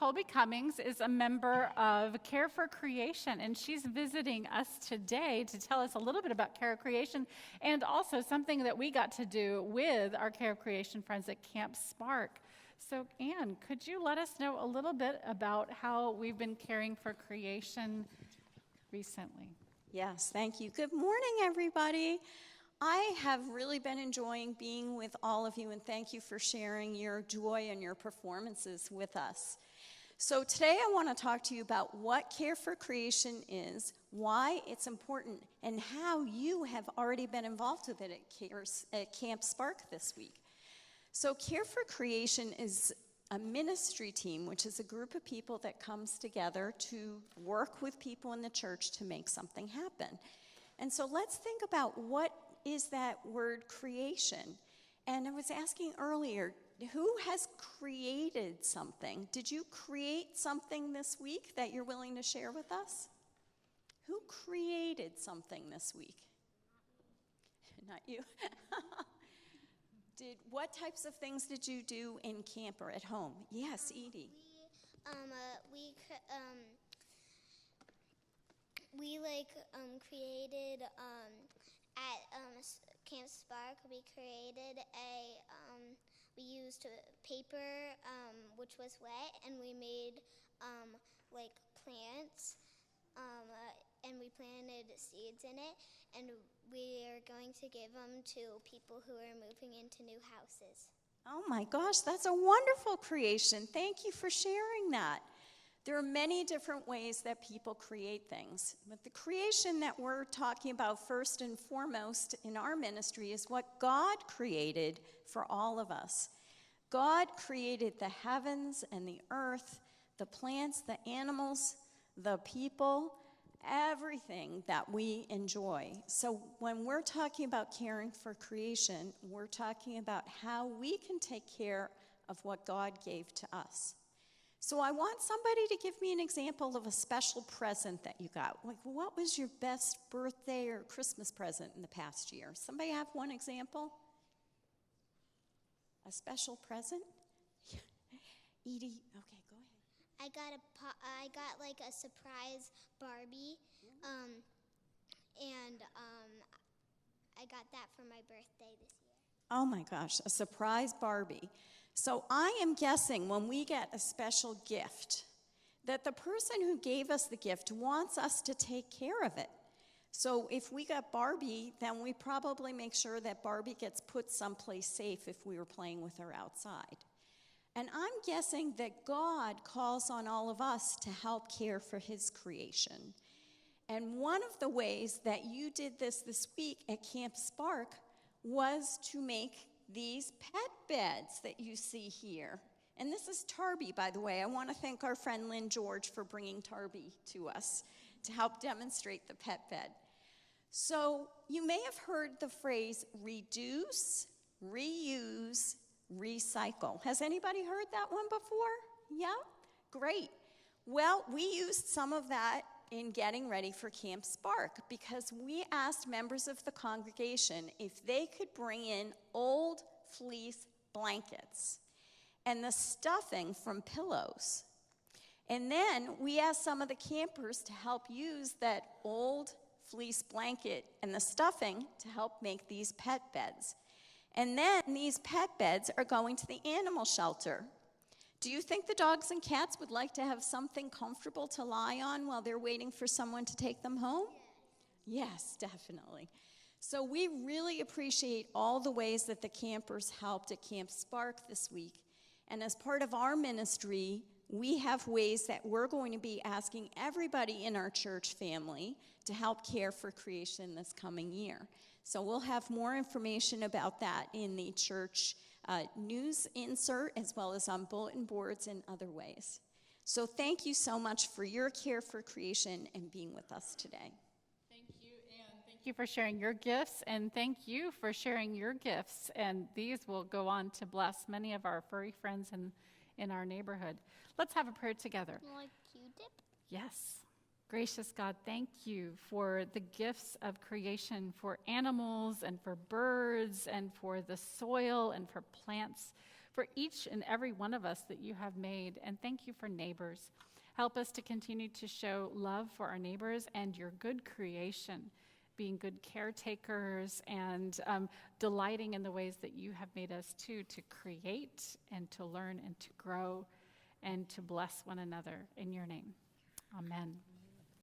Colby Cummings is a member of Care for Creation, and she's visiting us today to tell us a little bit about Care for Creation and also something that we got to do with our Care for Creation friends at Camp Spark. So, Anne, could you let us know a little bit about how we've been caring for creation recently? Yes, thank you. Good morning, everybody. I have really been enjoying being with all of you, and thank you for sharing your joy and your performances with us. So today I want to talk to you about what Care for Creation is, why it's important, and how you have already been involved with it at Camp Spark this week. So Care for Creation is a ministry team, which is a group of people that comes together to work with people in the church to make something happen. And so let's think about what is that word creation. And I was asking earlier, who has created something? Did you create something this week that you're willing to share with us? Who created something this week? Not you. What types of things did you do in camp or at home? Yes, Edie. We created at Camp Spark. We created we used paper which was wet, and we made plants, and we planted seeds in it, and we are going to give them to people who are moving into new houses. Oh my gosh, that's a wonderful creation. Thank you for sharing that. There are many different ways that people create things, but the creation that we're talking about first and foremost in our ministry is what God created for all of us. God created the heavens and the earth, the plants, the animals, the people, everything that we enjoy. So when we're talking about caring for creation, we're talking about how we can take care of what God gave to us. So I want somebody to give me an example of a special present that you got. Like, what was your best birthday or Christmas present in the past year? Somebody have one example? A special present? Edie, okay, go ahead. I got a surprise Barbie, and I got that for my birthday this year. Oh my gosh, a surprise Barbie. So I am guessing when we get a special gift that the person who gave us the gift wants us to take care of it. So if we got Barbie, then we probably make sure that Barbie gets put someplace safe if we were playing with her outside. And I'm guessing that God calls on all of us to help care for his creation. And one of the ways that you did this week at Camp Spark was to make these pet beds that you see here. And this is Tarby, by the way. I want to thank our friend Lynn George for bringing Tarby to us to help demonstrate the pet bed. So you may have heard the phrase reduce, reuse, recycle. Has anybody heard that one before? Yeah? Great. Well, we used some of that in getting ready for Camp Spark because we asked members of the congregation if they could bring in old fleece blankets and the stuffing from pillows. And then we asked some of the campers to help use that old fleece blanket and the stuffing to help make these pet beds. And then these pet beds are going to the animal shelter. Do you think the dogs and cats would like to have something comfortable to lie on while they're waiting for someone to take them home? Yes, definitely. So we really appreciate all the ways that the campers helped at Camp Spark this week. And as part of our ministry, we have ways that we're going to be asking everybody in our church family to help care for creation this coming year. So we'll have more information about that in the church news insert, as well as on bulletin boards and other ways. So thank you so much for your care for creation and being with us today. Thank you, Anne. Thank you for sharing your gifts, and thank you for sharing your gifts. And these will go on to bless many of our furry friends in our neighborhood. Let's have a prayer together. Like Q-tip? Yes. Gracious God, thank you for the gifts of creation, for animals and for birds and for the soil and for plants. for each and every one of us that you have made. And thank you for neighbors. Help us to continue to show love for our neighbors and your good creation, being good caretakers and delighting in the ways that you have made us to create and to learn and to grow and to bless one another in your name. Amen.